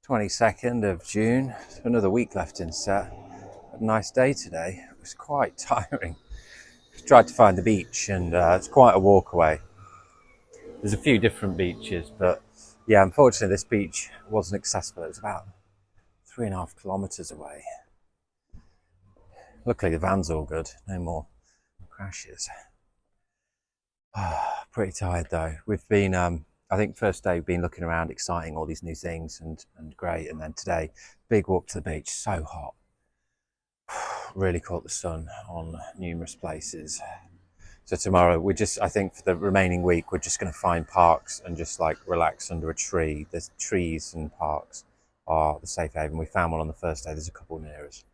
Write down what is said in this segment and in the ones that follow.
22nd of June. Another week left in set. A nice day today. It was quite tiring. Tried to find the beach, and it's quite a walk away. There's a few different beaches, but yeah, unfortunately this beach wasn't accessible. It was about 3.5 kilometers away. Luckily the van's all good, no more crashes. Pretty tired though. We've been I think first day we've been looking around, exciting, all these new things, and great. And then today, big walk to the beach, so hot. Really caught the sun on numerous places. So tomorrow I think for the remaining week, we're just going to find parks and just like relax under a tree. There's trees and parks are the safe haven. We found one on the first day. There's a couple near us.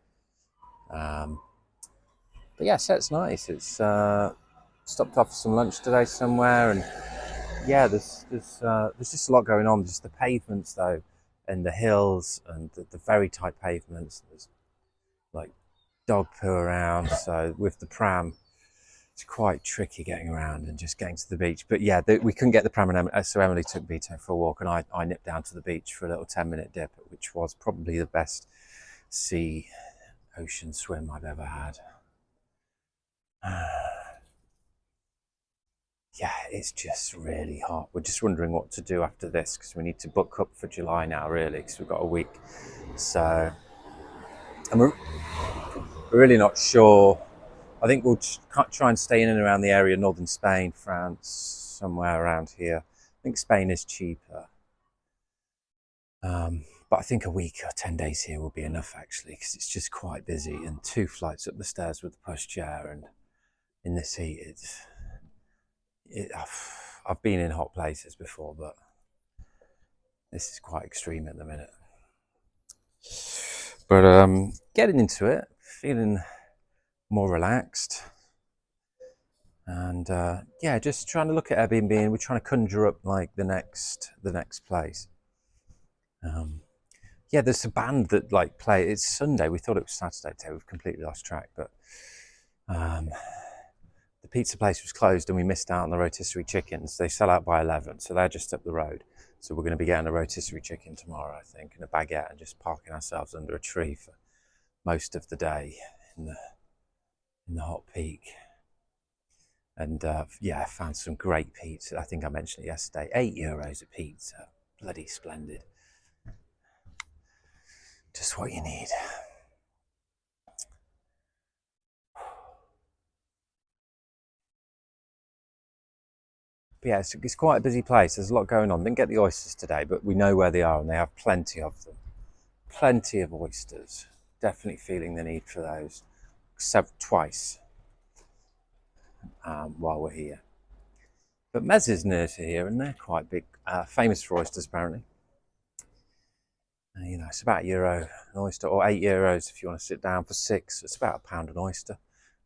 But yeah, so it's nice. It's stopped off for some lunch today somewhere, and yeah, there's just a lot going on. Just the pavements though, and the hills, and the very tight pavements. There's like dog poo around. So with the pram, it's quite tricky getting around and just getting to the beach. But yeah, we couldn't get the pram, and so Emily took Vito for a walk, and I nipped down to the beach for a little 10-minute dip, which was probably the best ocean swim I've ever had. Yeah, it's just really hot. We're just wondering what to do after this, because we need to book up for July now, really, because we've got a week. So, and we're really not sure. I think we'll try and stay in and around the area, northern Spain, France, somewhere around here. I think Spain is cheaper. But I think a week or 10 days here will be enough, actually, because it's just quite busy, and 2 flights up the stairs with the pushchair, and in this heat, I've been in hot places before, but this is quite extreme at the minute. But getting into it, feeling more relaxed, and yeah, just trying to look at Airbnb, and we're trying to conjure up like the next place. Yeah, there's a band that like play. It's Sunday. We thought it was Saturday today. We've completely lost track, but the pizza place was closed, and we missed out on the rotisserie chickens. They sell out by 11, so they're just up the road. So we're going to be getting a rotisserie chicken tomorrow, I think, and a baguette, and just parking ourselves under a tree for most of the day in the hot peak. And yeah, I found some great pizza. I think I mentioned it yesterday. €8 a pizza, bloody splendid. Just what you need. But yeah, it's quite a busy place. There's a lot going on. Didn't get the oysters today, but we know where they are, and they have plenty of them. Plenty of oysters. Definitely feeling the need for those. Twice while we're here. But Mez is near to here, and they're quite big. Famous for oysters, apparently. You know, it's about €1 an oyster, or €8 if you want to sit down for 6. It's about £1 an oyster,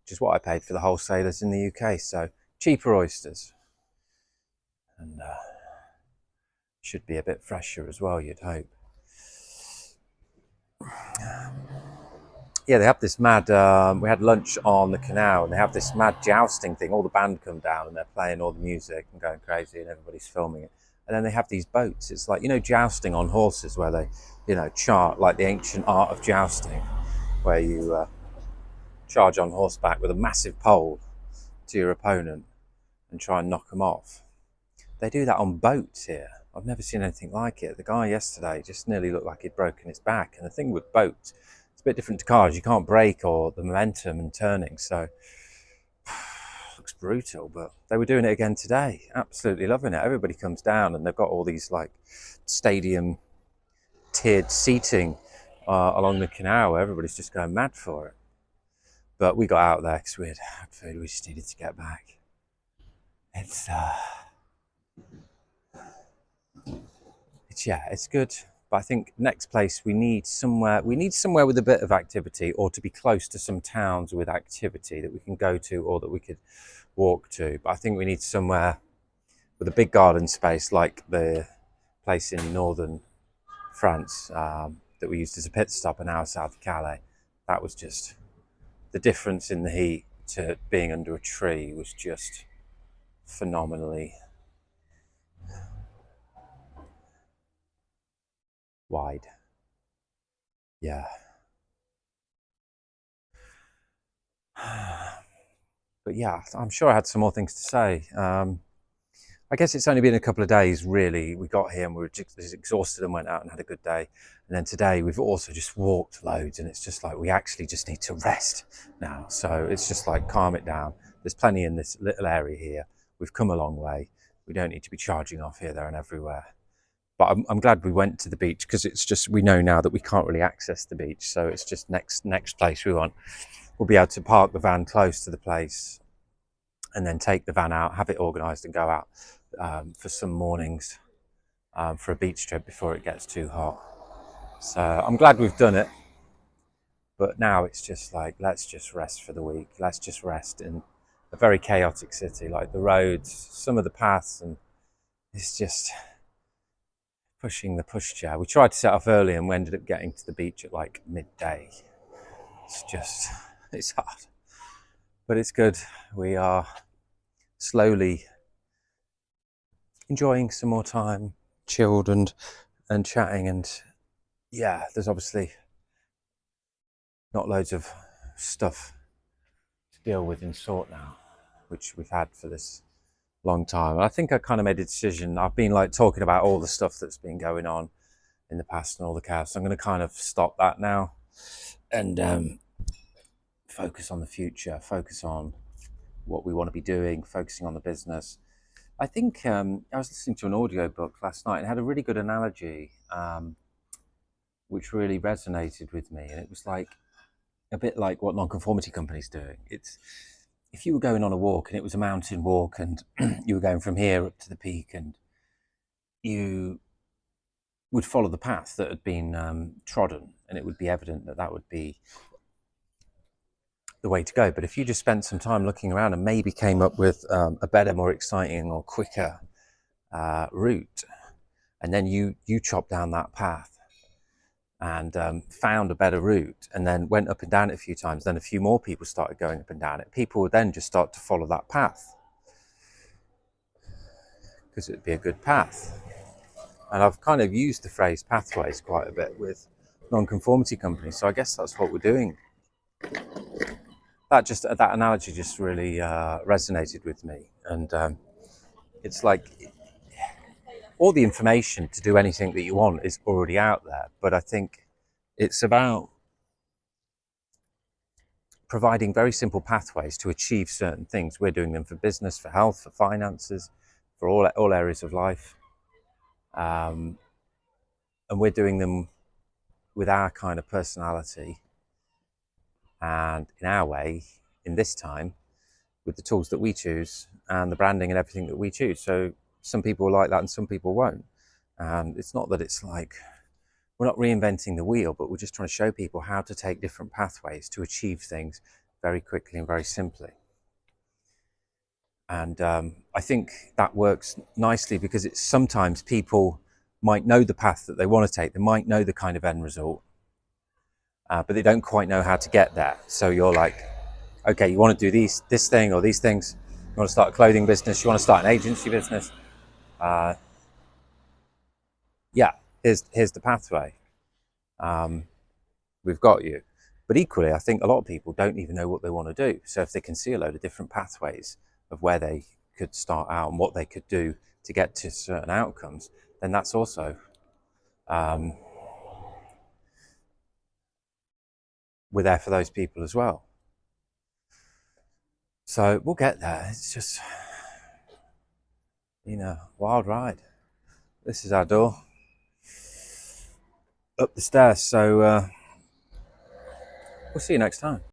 which is what I paid for the wholesalers in the UK. So cheaper oysters, and should be a bit fresher as well, you'd hope. Yeah, they have this mad. We had lunch on the canal, and they have this mad jousting thing. All the band come down, and they're playing all the music and going crazy, and everybody's filming it. And then they have these boats. It's like, you know, jousting on horses, where they, you know, chart like the ancient art of jousting, where you charge on horseback with a massive pole to your opponent and try and knock them off. They do that on boats here. I've never seen anything like it. The guy yesterday just nearly looked like he'd broken his back. And the thing with boats, it's a bit different to cars. You can't brake, or the momentum and turning. So looks brutal, but they were doing it again today. Absolutely loving it. Everybody comes down, and they've got all these like stadium tiered seating along the canal, where everybody's just going mad for it. But we got out there because we had food. We just needed to get back. It's good. But I think next place we need somewhere with a bit of activity, or to be close to some towns with activity that we can go to, or that we could walk to. But I think we need somewhere with a big garden space, like the place in northern France that we used as a pit stop an hour south of Calais. That was just, the difference in the heat to being under a tree was just phenomenally wide. Yeah. But yeah, I'm sure I had some more things to say. I guess it's only been a couple of days, really. We got here and we were just exhausted and went out and had a good day. And then today we've also just walked loads, and it's just like we actually just need to rest now. So it's just like calm it down. There's plenty in this little area here. We've come a long way. We don't need to be charging off here, there, and everywhere. But I'm glad we went to the beach, because it's just, we know now that we can't really access the beach. So it's just next place we want. We'll be able to park the van close to the place and then take the van out, have it organised and go out for some mornings for a beach trip before it gets too hot. So I'm glad we've done it. But now it's just like, let's just rest for the week. Let's just rest in a very chaotic city, like the roads, some of the paths, and it's just pushing the pushchair. We tried to set off early and we ended up getting to the beach at like midday. It's hard. But it's good. We are slowly enjoying some more time, chilled and chatting, and yeah, there's obviously not loads of stuff to deal with and sort now, which we've had for this long time. And I think I kind of made a decision. I've been like talking about all the stuff that's been going on in the past and all the chaos. So I'm going to kind of stop that now and focus on the future, focus on what we want to be doing, focusing on the business. I think I was listening to an audiobook last night and had a really good analogy, which really resonated with me. And it was like a bit like what nonconformity company's doing. It's, if you were going on a walk and it was a mountain walk and you were going from here up to the peak, and you would follow the path that had been trodden, and it would be evident that that would be the way to go. But if you just spent some time looking around and maybe came up with a better, more exciting or quicker route, and then you chopped down that path and found a better route, and then went up and down it a few times, then a few more people started going up and down it, people would then just start to follow that path because it'd be a good path. And I've kind of used the phrase pathways quite a bit with nonconformity companies, so I guess that's what we're doing. That analogy just really resonated with me, and it's like all the information to do anything that you want is already out there, but I think it's about providing very simple pathways to achieve certain things. We're doing them for business, for health, for finances, for all areas of life, and we're doing them with our kind of personality and in our way, in this time, with the tools that we choose and the branding and everything that we choose. So some people will like that and some people won't. And it's not that it's like, we're not reinventing the wheel, but we're just trying to show people how to take different pathways to achieve things very quickly and very simply. And I think that works nicely because it's sometimes people might know the path that they want to take. They might know the kind of end result, but they don't quite know how to get there. So you're like, okay, you want to do this thing or these things. You want to start a clothing business. You want to start an agency business. Yeah, here's the pathway. We've got you. But equally, I think a lot of people don't even know what they want to do. So if they can see a load of different pathways of where they could start out and what they could do to get to certain outcomes, then that's also we're there for those people as well. So we'll get there. It's just, wild ride. This is our door up the stairs. So we'll see you next time.